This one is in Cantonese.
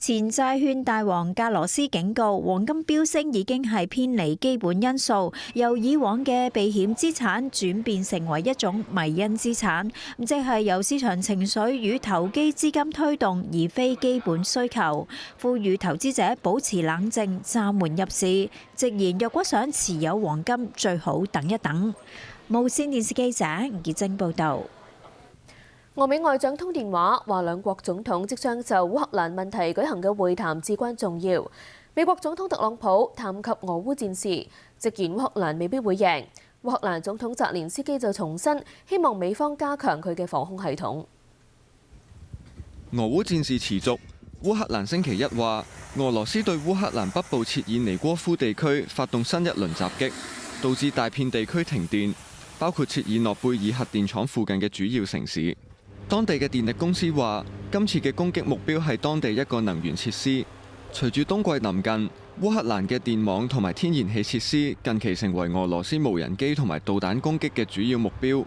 前債券大王格羅斯警告，黃金飆升已經係偏離基本因素，由以往嘅避險資產轉變成為一種迷因資產，即係由市場情緒與投機資金推動，而非基本需求。呼籲投資者保持冷靜，暫緩入市。直言，若果想持有黃金，最好等一等。無線電視記者葉晶報導。俄美外長通電話，話兩國總統即將就烏克蘭問題舉行嘅會談至關重要。美國總統特朗普談及俄烏戰事，直言烏克蘭未必會贏。烏克蘭總統澤連斯基就重申，希望美方加強佢嘅防空系統。俄烏戰事持續，烏克蘭星期一話，俄羅斯對烏克蘭北部切爾尼戈夫地區發動新一輪襲擊，導致大片地區停電，包括切爾諾貝爾核電廠附近嘅主要城市。當地嘅電力公司話，今次嘅攻擊目標係當地一個能源設施。隨住冬季臨近，烏克蘭嘅電網同埋天然氣設施近期成為俄羅斯無人機同埋導彈攻擊嘅主要目標。